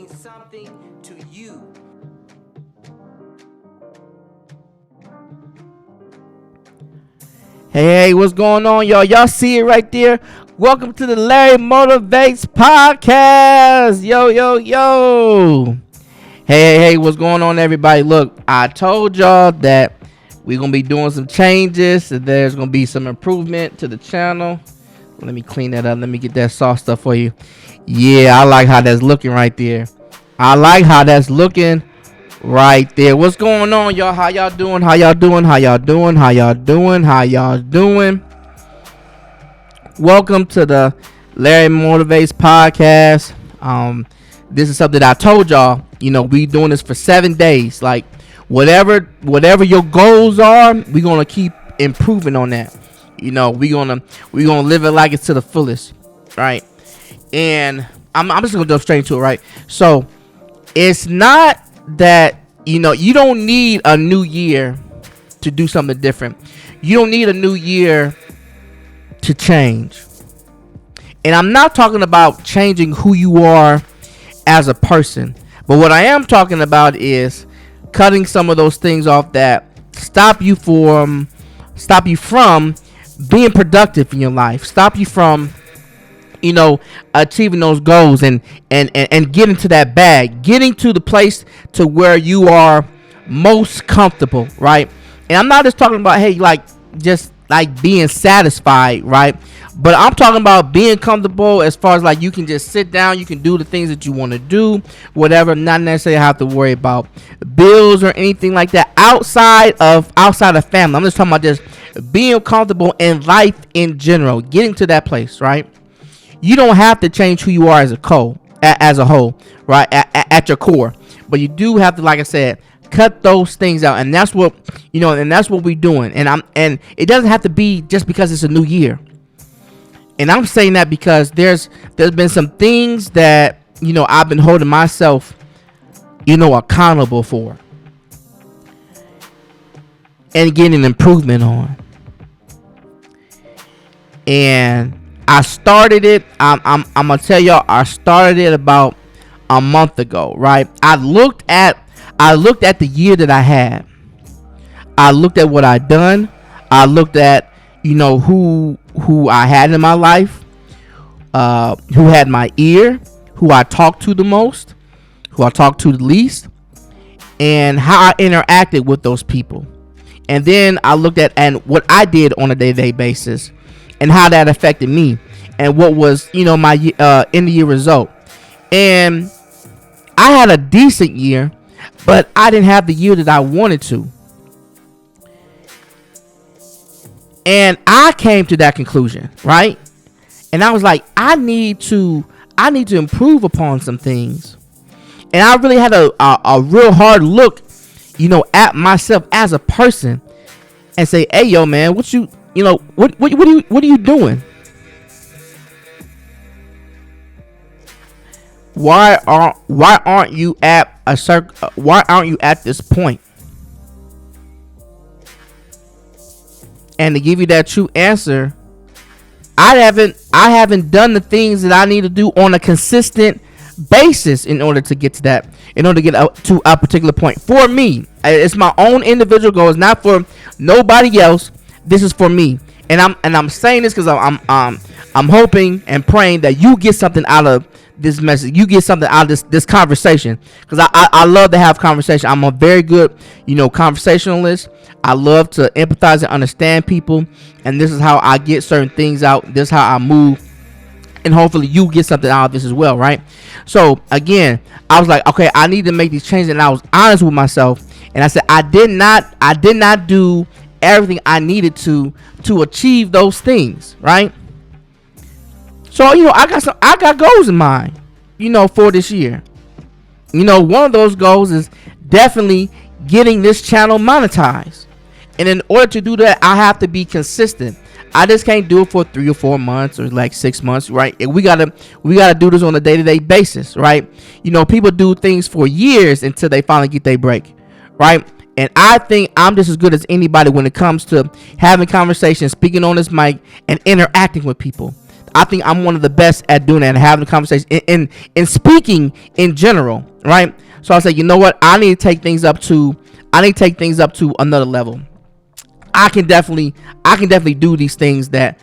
means something to you. Hey, what's going on, y'all? Y'all see it right there? Welcome to the LarryMotivates podcast. Yo. Hey, what's going on, everybody? Look, I told y'all that we're going to be doing some changes. There's going to be some improvement to the channel. Let me clean that up. Let me get that sauce stuff for you. Yeah, I like how that's looking right there. What's going on, y'all? How y'all doing? Welcome to the LarryMotivates podcast. This is something I told y'all. We doing this for 7 days. Like whatever your goals are, we're gonna keep improving on that. We're gonna live it like it's to the fullest, right? And I'm just gonna go straight into it, right? So it's not that you don't need a new year to do something different. You don't need a new year to change. And I'm not talking about changing who you are as a person, but what I am talking about is cutting some of those things off that stop you from being productive in your life, stop you from achieving those goals and getting to that bag, getting to the place to where you are most comfortable, right? And I'm not just talking about just being satisfied, right? But I'm talking about being comfortable as far as you can just sit down, you can do the things that you want to do, whatever, not necessarily have to worry about bills or anything like that outside of family. I'm just talking about just being comfortable in life in general, getting to that place, right? You don't have to change who you are as a whole, right? At your core, but you do have to, like I said, cut those things out, and that's what we're doing. And it doesn't have to be just because it's a new year. And I'm saying that because there's been some things that I've been holding myself accountable for and getting improvement on. And I started it. I'm gonna tell y'all. I started it about a month ago, right? I looked at the year that I had. I looked at what I'd done. I looked at who I had in my life, who had my ear, who I talked to the most, who I talked to the least, and how I interacted with those people. And then I looked at what I did on a day-to-day basis and how that affected me and what was my end of year result. And I had a decent year, but I didn't have the year that I wanted to. And I came to that conclusion, right? And I was like, I need to improve upon some things. And I really had a real hard look, at myself as a person and say, hey, yo, man, what are you doing? Why aren't you at this point? And to give you that true answer, I haven't done the things that I need to do on a consistent basis in order to get to that, in order to get to a particular point. For me, it's my own individual goal. It's not for nobody else. This is for me. And I'm saying this because I'm hoping and praying that you get something out of this message. You get something out of this conversation, because I love to have conversation. I'm a very good conversationalist. I love to empathize and understand people, and this is how I get certain things out. This is how I move, and hopefully you get something out of this as well, right? So again, I was like, okay, I need to make these changes, and I was honest with myself, and I said I did not do everything I needed to achieve those things, right? So I got goals in mind, for this year. One of those goals is definitely getting this channel monetized. And in order to do that, I have to be consistent. I just can't do it for 3 or 4 months or 6 months, right? And we gotta do this on a day-to-day basis, right? People do things for years until they finally get their break, right? And I think I'm just as good as anybody when it comes to having conversations, speaking on this mic, and interacting with people. I think I'm one of the best at doing that and having a conversation in speaking in general, right? So I say, you know what? I need to take things up to another level. I can definitely do these things that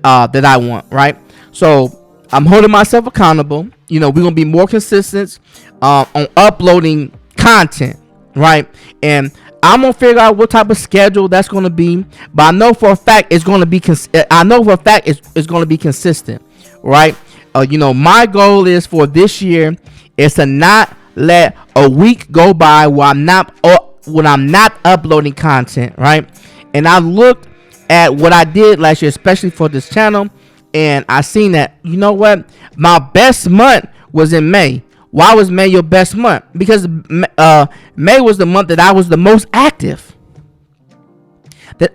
I want, right? So I'm holding myself accountable. We're gonna be more consistent on uploading content, right? And I'm gonna figure out what type of schedule that's gonna be, but I know for a fact it's gonna be. It's gonna be consistent, right? My goal is for this year is to not let a week go by when I'm not uploading content, right? And I looked at what I did last year, especially for this channel, and I seen that, you know what, my best month was in May. Why was May your best month? Because May was the month that I was the most active. And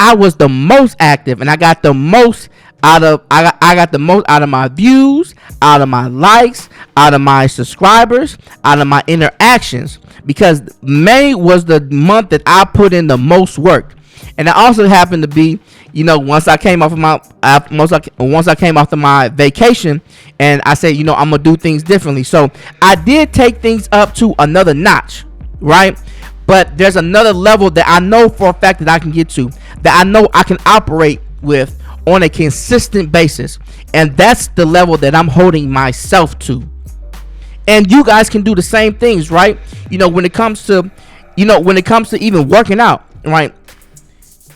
I got the most out of I got the most out of my views, out of my likes, out of my subscribers, out of my interactions, because May was the month that I put in the most work. And it also happened to be, once I came off of my vacation, and I said, I'm gonna do things differently. So I did take things up to another notch, right? But there's another level that I know for a fact that I can get to, that I know I can operate with on a consistent basis, and that's the level that I'm holding myself to. And you guys can do the same things, right? When it comes to even working out, right?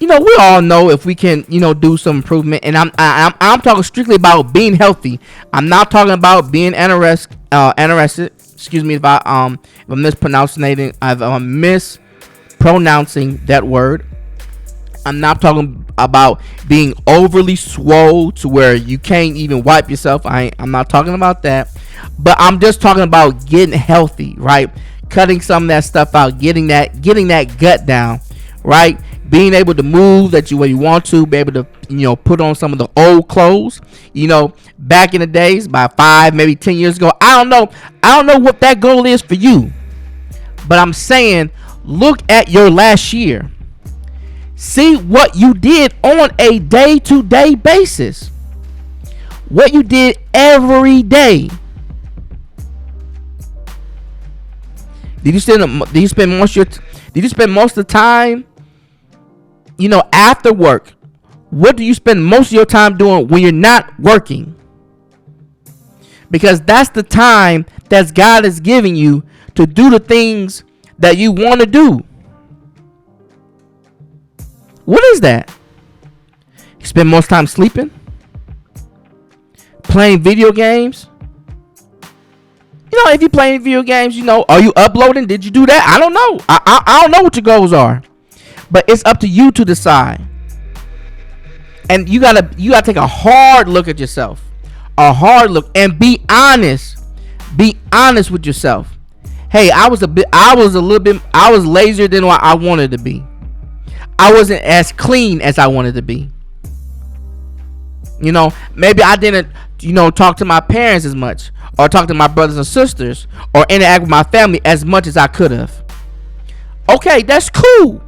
We all know if we can, do some improvement, and I'm talking strictly about being healthy. I'm not talking about being anorexic. Excuse me if I'm mispronouncing that word. I'm not talking about being overly swole to where you can't even wipe yourself. I'm not talking about that, but I'm just talking about getting healthy, right? Cutting some of that stuff out, getting that gut down, right? Being able to move when you want to, be able to, put on some of the old clothes, back in the days, about 5, maybe 10 years ago. I don't know what that goal is for you, but I'm saying, look at your last year. See what you did on a day-to-day basis. What you did every day. Did you spend most of the time, after work? What do you spend most of your time doing when you're not working? Because that's the time that God is giving you to do the things that you want to do. What is that? You spend most time sleeping? Playing video games? If you're playing video games, are you uploading? Did you do that? I don't know. I don't know what your goals are. But it's up to you to decide. And you gotta take a hard look at yourself. A hard look, and be honest. Be honest with yourself. Hey, I was lazier than what I wanted to be. I wasn't as clean as I wanted to be. Maybe I didn't, talk to my parents as much, or talk to my brothers and sisters, or interact with my family as much as I could have. Okay, that's cool.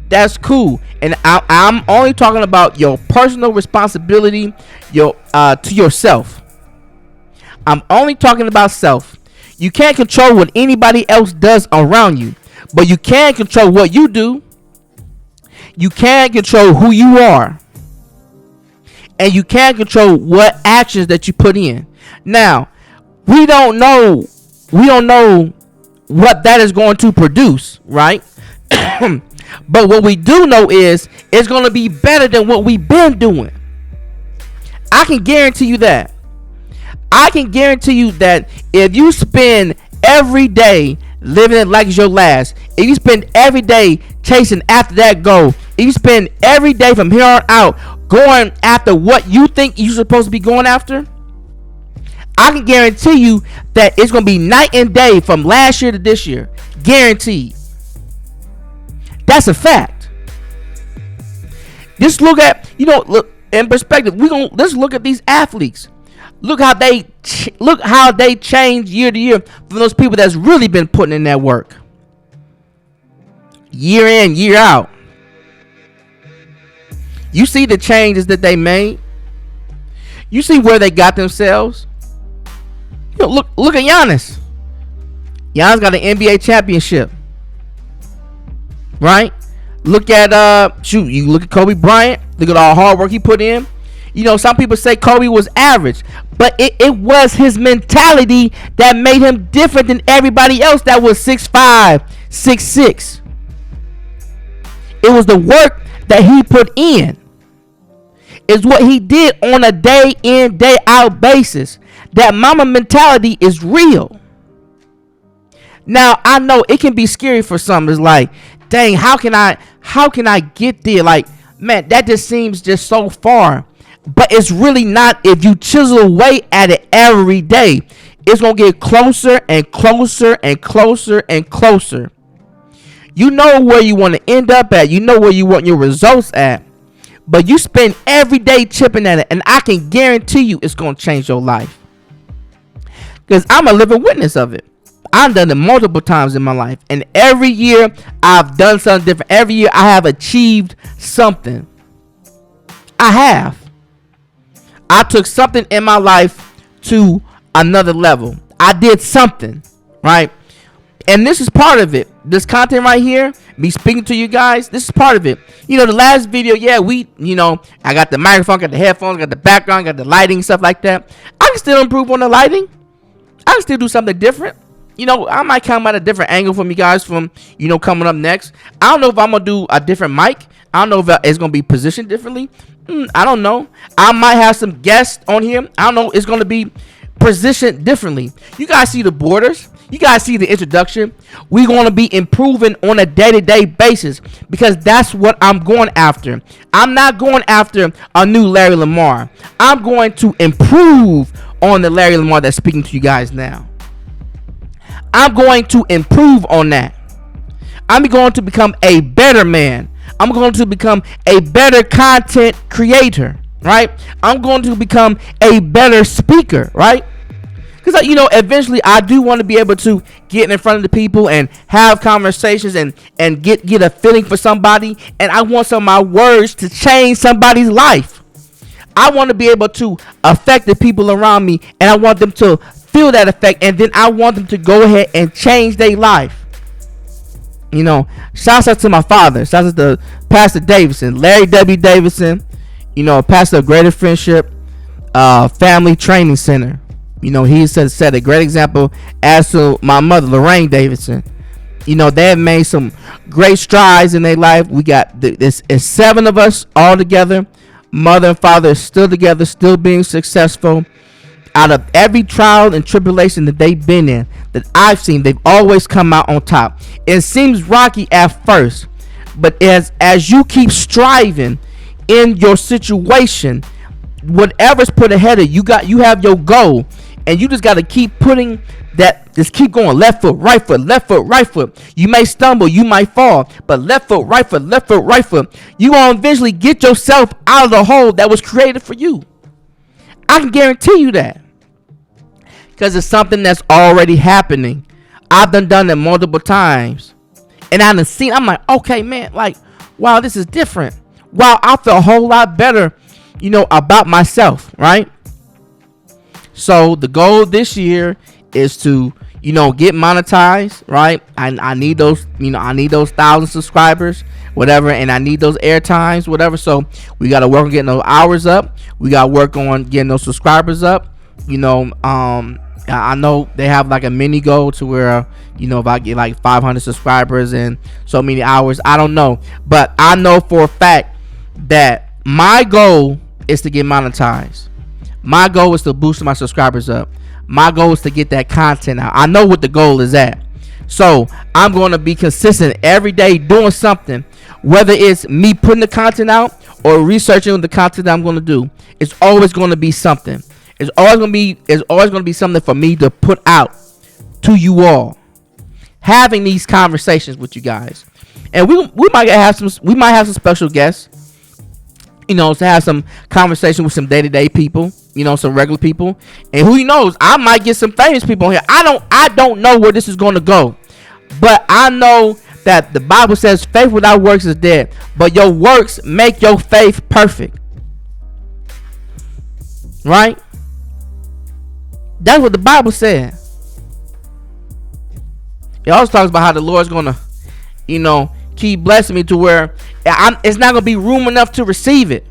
That's cool. And I'm only talking about your personal responsibility, to yourself. I'm only talking about self. You can't control what anybody else does around you, but you can control what you do. You can't control who you are, and you can't control what actions that you put in. Now, we don't know what that is going to produce, right? But what we do know is it's going to be better than what we've been doing. I can guarantee you that. I can guarantee you that if you spend every day living it like it's your last, if you spend every day chasing after that goal, if you spend every day from here on out going after what you think you're supposed to be going after, I can guarantee you that it's going to be night and day from last year to this year. Guaranteed. That's a fact. Just look at, look in perspective. Let's look at these athletes. Look how they change year to year from those people that's really been putting in that work. Year in, year out. You see the changes that they made. You see where they got themselves. Look at Giannis. Giannis got an NBA championship, right? Look at you look at Kobe Bryant. Look at all the hard work he put in. Some people say Kobe was average, but it was his mentality that made him different than everybody else that was 6'5", 6'6". It was the work that he put in. Is what he did on a day in, day out basis. That mama mentality is real. Now, I know it can be scary for some. It's like, dang, how can I get there? Like, man, that just seems just so far. But it's really not. If you chisel away at it every day, it's going to get closer and closer and closer and closer. You know where you want to end up at. You know where you want your results at. But you spend every day chipping at it, and I can guarantee you it's going to change your life. Because I'm a living witness of it. I've done it multiple times in my life. And every year, I've done something different. Every year, I have achieved something. I have. I took something in my life to another level. I did something, right? And this is part of it. This content right here, me speaking to you guys, this is part of it. The last video, I got the microphone, got the headphones, got the background, got the lighting, stuff like that. I can still improve on the lighting. I can still do something different. I might come at a different angle from you guys from, coming up next. I don't know if I'm going to do a different mic. I don't know if it's going to be positioned differently. I don't know. I might have some guests on here. I don't know. It's going to be positioned differently. You guys see the borders. You guys see the introduction. We're going to be improving on a day-to-day basis because that's what I'm going after. I'm not going after a new Larry Lamar. I'm going to improve on the Larry Lamar that's speaking to you guys now. I'm going to improve on that. I'm going to become a better man. I'm going to become a better content creator, right? I'm going to become a better speaker, right? Because, eventually I do want to be able to get in front of the people and have conversations and get a feeling for somebody. And I want some of my words to change somebody's life. I want to be able to affect the people around me. And I want them to feel that effect. And then I want them to go ahead and change their life. Shouts out to my father. Shouts out to Pastor Davidson, Larry W. Davidson, pastor of Greater Friendship Family Training Center. He set a great example as to my mother, Lorraine Davidson. They have made some great strides in their life. We got this 7 of us all together. Mother and father are still together, still being successful. Out of every trial and tribulation that they've been in, that I've seen, they've always come out on top. It seems rocky at first, but as you keep striving in your situation, whatever's put ahead of you, you have your goal, and you just got to keep putting that. Just keep going. Left foot, right foot, left foot, right foot. You may stumble, you might fall, but left foot, right foot, left foot, right foot. You gonna eventually get yourself out of the hole that was created for you. I can guarantee you that. Because it's something that's already happening. I've done it multiple times. And I done seen, I'm like, okay, man, like, wow, this is different. Wow, I feel a whole lot better, about myself, right? So the goal this year is to, get monetized, right? I need those, I need those 1,000 subscribers, whatever, and I need those air times, whatever. So we got to work on getting those hours up. We got to work on getting those subscribers up. I know they have like a mini goal to where, if I get like 500 subscribers and so many hours, I don't know. But I know for a fact that my goal is to get monetized. My goal is to boost my subscribers up. My goal is to get that content out. I know what the goal is at. So I'm going to be consistent every day doing something, whether it's me putting the content out or researching the content that I'm going to do. It's always going to be something. It's always going to be something for me to put out to you all. Having these conversations with you guys. And we might have some special guests, to have some conversation with some day-to-day people, some regular people. And who knows, I might get some famous people on here. I don't know where this is going to go. But I know that the Bible says faith without works is dead. But your works make your faith perfect. Right? That's what the Bible said. It also talks about how the Lord's gonna, keep blessing me to where it's not gonna be room enough to receive it.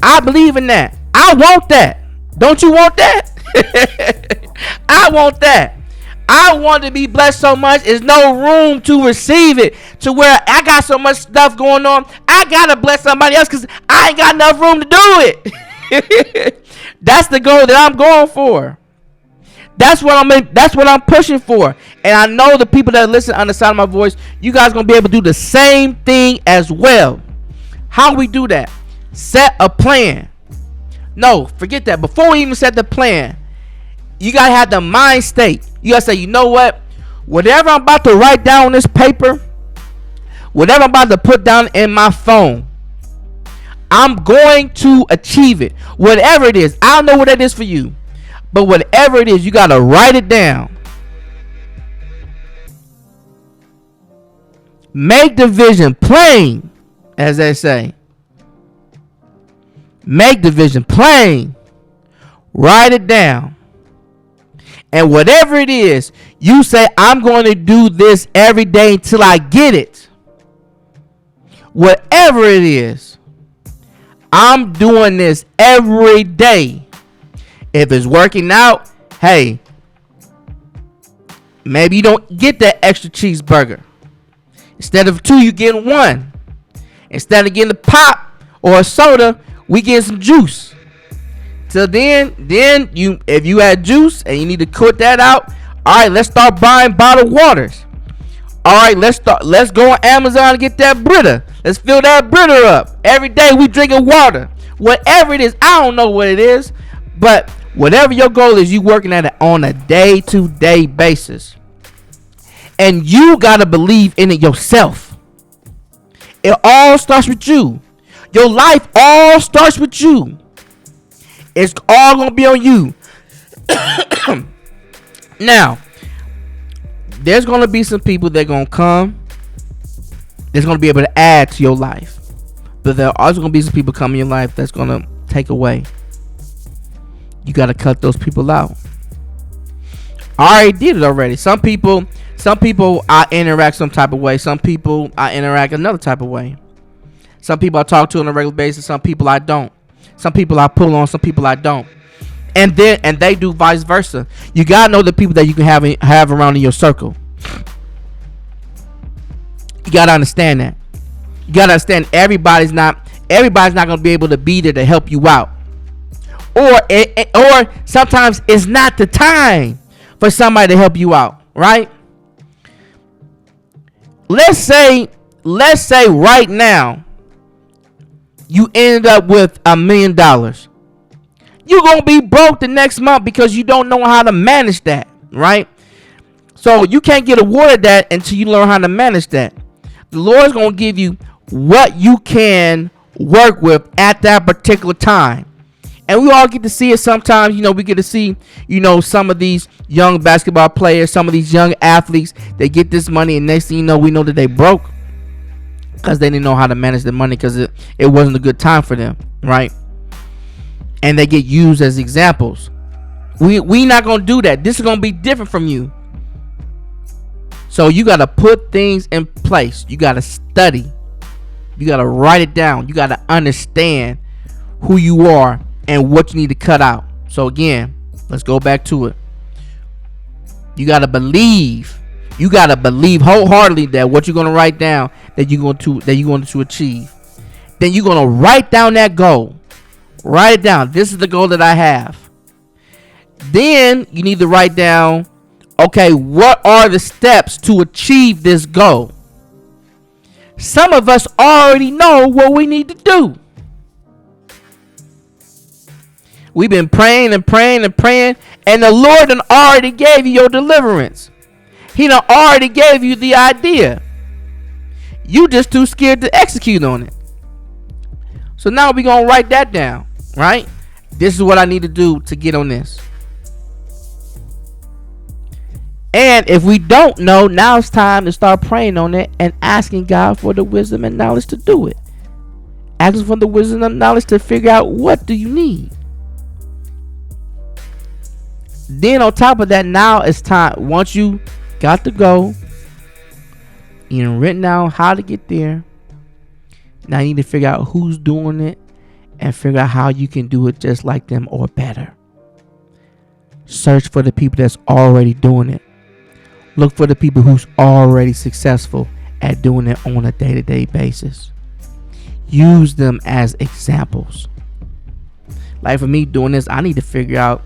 I believe in that. I want that. Don't you want that? I want that. I want to be blessed so much. There's no room to receive it, to where I got so much stuff going on. I gotta bless somebody else because I ain't got enough room to do it. That's the goal that I'm going for. That's what I'm pushing for. And I know the people that listen on the sound of my voice, you guys gonna be able to do the same thing as well. How we do that? Set a plan. No, forget that. Before we even set the plan, you gotta have the mind state. You gotta say, you know what? Whatever I'm about to write down on this paper, whatever I'm about to put down in my phone, I'm going to achieve it. Whatever it is. I don't know what that is for you. But whatever it is, you got to write it down. Make the vision plain, as they say. Make the vision plain. Write it down. And whatever it is, you say, I'm going to do this every day until I get it. Whatever it is, I'm doing this every day. If it's working out, hey, maybe you don't get that extra cheeseburger. Instead of 2, you get 1. Instead of getting a pop or a soda, we get some juice. Till then if you had juice and you need to cut that out, all right, let's start buying bottled waters. All right, let's go on Amazon and get that Brita. Let's fill that Brita up. Every day we drinking water. Whatever it is, I don't know what it is, but whatever your goal is, you working at it on a day-to-day basis. And you got to believe in it yourself. It all starts with you. Your life all starts with you. It's all going to be on you. Now, there's going to be some people that are going to come. That's going to be able to add to your life. But there are also going to be some people coming in your life that's going to take away. You got to cut those people out. I already did it already. Some people I interact some type of way. Some people I interact another type of way. Some people I talk to on a regular basis. Some people I don't. Some people I pull on. Some people I don't. And they do vice versa. You got to know the people that you can have around in your circle. You got to understand that. You got to understand everybody's not going to be able to be there to help you out. Or sometimes it's not the time for somebody to help you out, right? Let's say right now you ended up with $1 million. You're going to be broke the next month because you don't know how to manage that, right? So you can't get awarded that until you learn how to manage that. The Lord's going to give you what you can work with at that particular time. And we all get to see it sometimes. We get to see, some of these young basketball players, some of these young athletes, they get this money, and next thing you know, we know that they broke because they didn't know how to manage the money because it wasn't a good time for them, right? And they get used as examples. We not going to do that. This is going to be different from you. So you got to put things in place. You got to study. You got to write it down. You got to understand who you are and what you need to cut out. So again, let's go back to it. You got to believe. You got to believe wholeheartedly that what you're going to write down that you're going to achieve. Then you're going to write down that goal. Write it down. This is the goal that I have. Then you need to write down, okay, what are the steps to achieve this goal? Some of us already know what we need to do. We've been praying and praying and praying, and the Lord done already gave you your deliverance. He done already gave you the idea. You just too scared to execute on it. So now we're going to write that down, right? This is what I need to do to get on this. And if we don't know, now it's time to start praying on it and asking God for the wisdom and knowledge to do it. Asking for the wisdom and knowledge to figure out what do you need. Then on top of that, now it's time. Once you got the goal, you written down how to get there. Now you need to figure out who's doing it and figure out how you can do it just like them or better. Search for the people that's already doing it. Look for the people who's already successful at doing it on a day-to-day basis. Use them as examples. Like for me doing this, I need to figure out,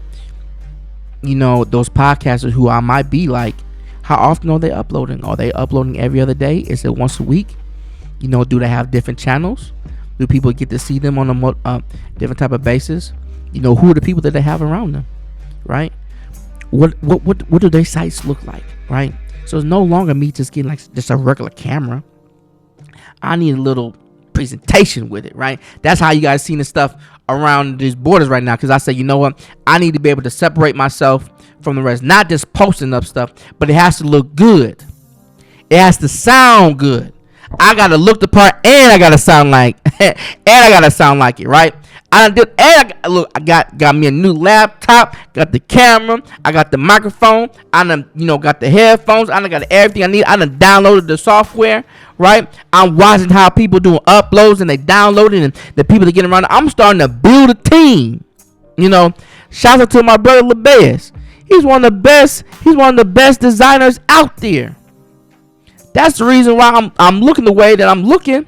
those podcasters who I might be like, how often are they uploading? Are they uploading every other day? Is it once a week? Do they have different channels? Do people get to see them on a different type of basis? Who are the people that they have around them, right? What do their sites look like, right? So it's no longer me just getting like just a regular camera. I need a little presentation with it, right? That's how you guys seen the stuff around these borders right now, because I say, you know what, I need to be able to separate myself from the rest, not just posting up stuff, but it has to look good. It has to sound good. I gotta look the part, and I gotta sound like and I gotta sound like it, right? I got me a new laptop, got the camera, I got the microphone, I done, got the headphones, I done got everything I need. I done downloaded the software, right? I'm watching how people doing uploads and they downloading, and the people that get around. I'm starting to build a team. Shout out to my brother Lebez. He's one of the best designers out there. That's the reason why I'm looking the way that I'm looking.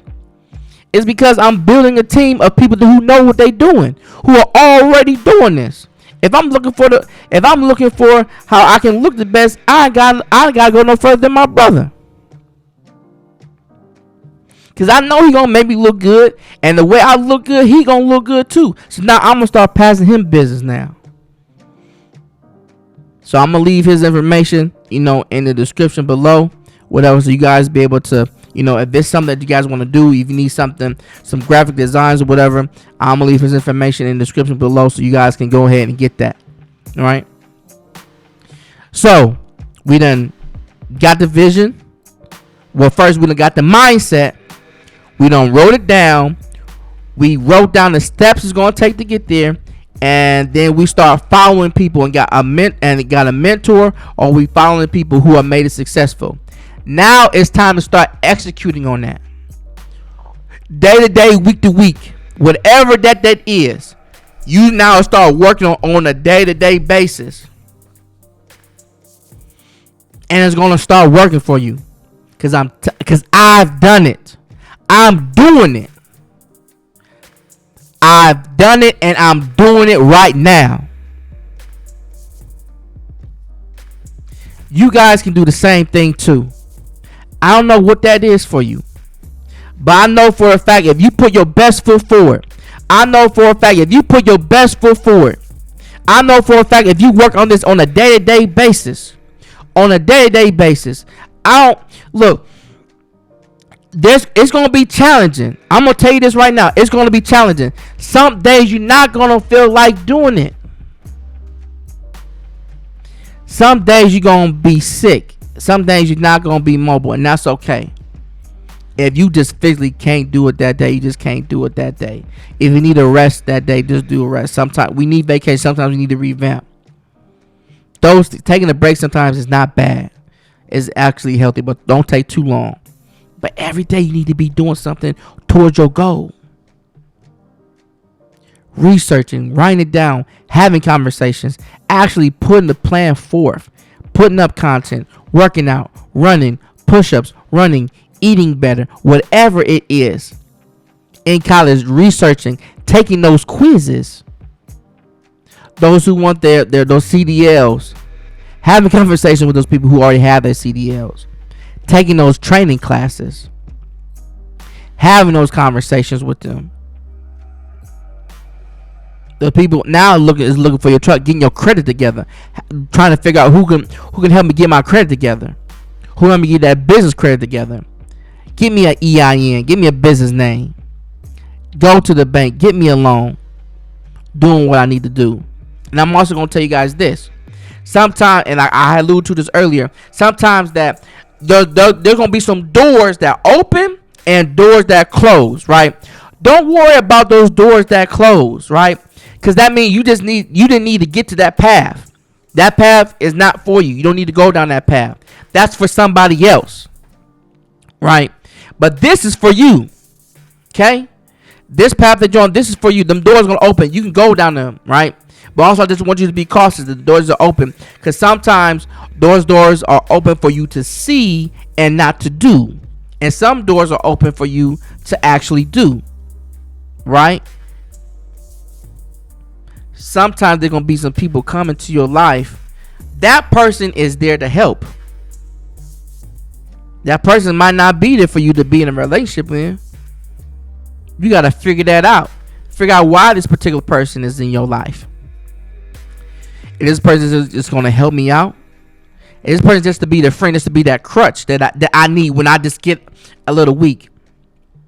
Is because I'm building a team of people who know what they're doing, who are already doing this. If I'm looking for how I can look the best, I gotta go no further than my brother. Cause I know he gonna make me look good, and the way I look good, he gonna look good too. So now I'm gonna start passing him business now. So I'm gonna leave his information, in the description below, whatever, so you guys be able to. If there's something that you guys want to do, if you need some graphic designs or whatever, I'm going to leave his information in the description below so you guys can go ahead and get that. All right. So we done got the vision. Well, first we done got the mindset. We done wrote it down. We wrote down the steps it's going to take to get there. And then we start following people and got a mentor, or we following people who have made it successful. Now it's time to start executing on that. Day to day, week to week, whatever that is, you now start working on a day to day basis. And it's going to start working for you. Because I've done it. I'm doing it. I've done it, and I'm doing it right now. You guys can do the same thing too. I don't know what that is for you, but I know for a fact if you put your best foot forward, I know for a fact if you work on this on a day-to-day basis, it's going to be challenging. I'm going to tell you this right now. It's going to be challenging. Some days you're not going to feel like doing it. Some days you're going to be sick. Some days you're not going to be mobile, and that's okay. If you just physically can't do it that day, you just can't do it that day. If you need a rest that day, just do a rest. Sometimes we need vacation. Sometimes we need to revamp. Taking a break sometimes is not bad. It's actually healthy, but don't take too long. But every day you need to be doing something towards your goal. Researching, writing it down, having conversations, actually putting the plan forth, putting up content, working out, running, push-ups, eating better, whatever it is. In college, researching, taking those quizzes. Those who want those CDLs, having conversation with those people who already have their CDLs, taking those training classes, having those conversations with them. The people now looking for your truck, getting your credit together, trying to figure out who can help me get my credit together, who help me get that business credit together. Give me an EIN, give me a business name. Go to the bank, get me a loan. Doing what I need to do. And I'm also going to tell you guys this. Sometimes, and I alluded to this earlier, sometimes that there's going to be some doors that open and doors that close, right? Don't worry about those doors that close, right? Because that means you didn't need to get to that path. That path is not for you. You don't need to go down that path. That's for somebody else, right? But this is for you, okay? This path that you're on, this is for you. Them doors are gonna open. You can go down them, right? But also, I just want you to be cautious. The doors are open because sometimes those doors are open for you to see and not to do, and some doors are open for you to actually do, right? Sometimes there's gonna be some people coming to your life. That person is there to help. That person might not be there for you to be in a relationship with. You gotta figure that out. Figure out why this particular person is in your life. And this person is just gonna help me out. And this person just to be the friend, just to be that crutch that I need when I just get a little weak.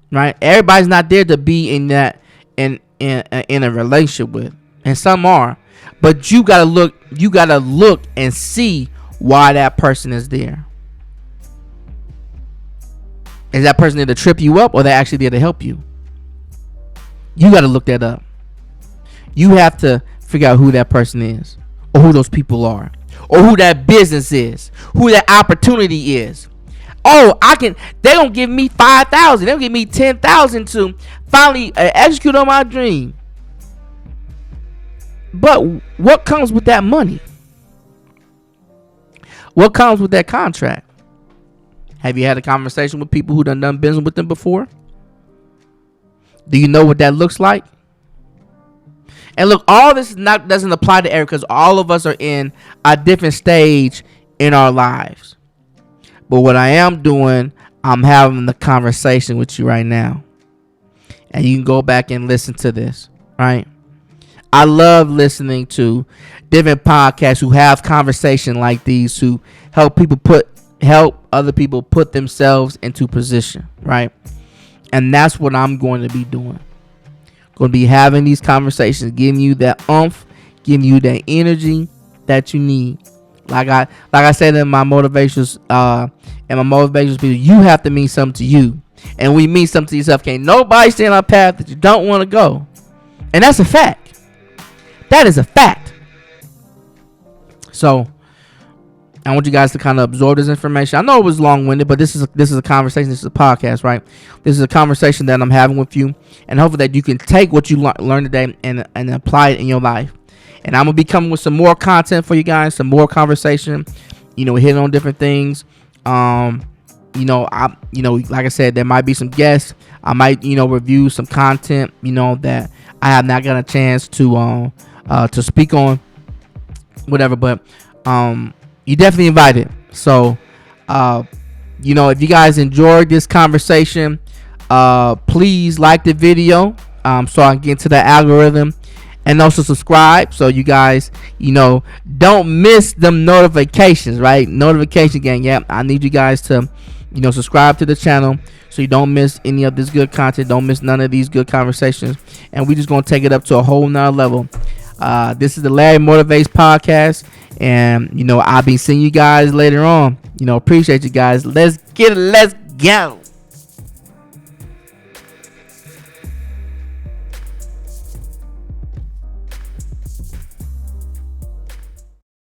Right? Everybody's not there to be in that in a relationship with. And some are. But you gotta look and see why that person is there. Is that person there to trip you up, or they actually there to help you? You gotta look that up. You have to figure out who that person is, or who those people are, or who that business is, who that opportunity is. Oh, they don't give me 5,000. They don't give me 10,000 to finally execute on my dream. But what comes with that money? What comes with that contract? Have you had a conversation with people who done business with them before? Do you know what that looks like? And look, all this doesn't apply to Eric, because all of us are in a different stage in our lives. But what I am doing, I'm having the conversation with you right now. And you can go back and listen to this, right? I love listening to different podcasts who have conversation like these, who help other people put themselves into position, right? And that's what I'm going to be doing. Going to be having these conversations, giving you that oomph, giving you that energy that you need. Like I said in my motivations, video, you have to mean something to you. And when you mean something to yourself, can't nobody stay on a path that you don't want to go. And that's a fact. That is a fact. So I want you guys to kind of absorb this information. I know it was long-winded, but this is a conversation. This is a podcast, right? This is a conversation that I'm having with you, and hopefully that you can take what you learned today and apply it in your life. And I'm gonna be coming with some more content for you guys, some more conversation. Hitting on different things. Like I said, there might be some guests. I might review some content that I have not got a chance to speak on, whatever. But you definitely invited. So if you guys enjoyed this conversation, please like the video so I can get into the algorithm, and also subscribe so you guys don't miss them notifications, right? Notification gang. Yeah, I need you guys to subscribe to the channel so you don't miss any of this good content, don't miss none of these good conversations, and we just gonna take it up to a whole nother level. This is the Larry Motivates podcast, and I'll be seeing you guys later on. Appreciate you guys. Let's get it. Let's go.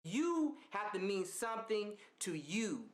You have to mean something to you.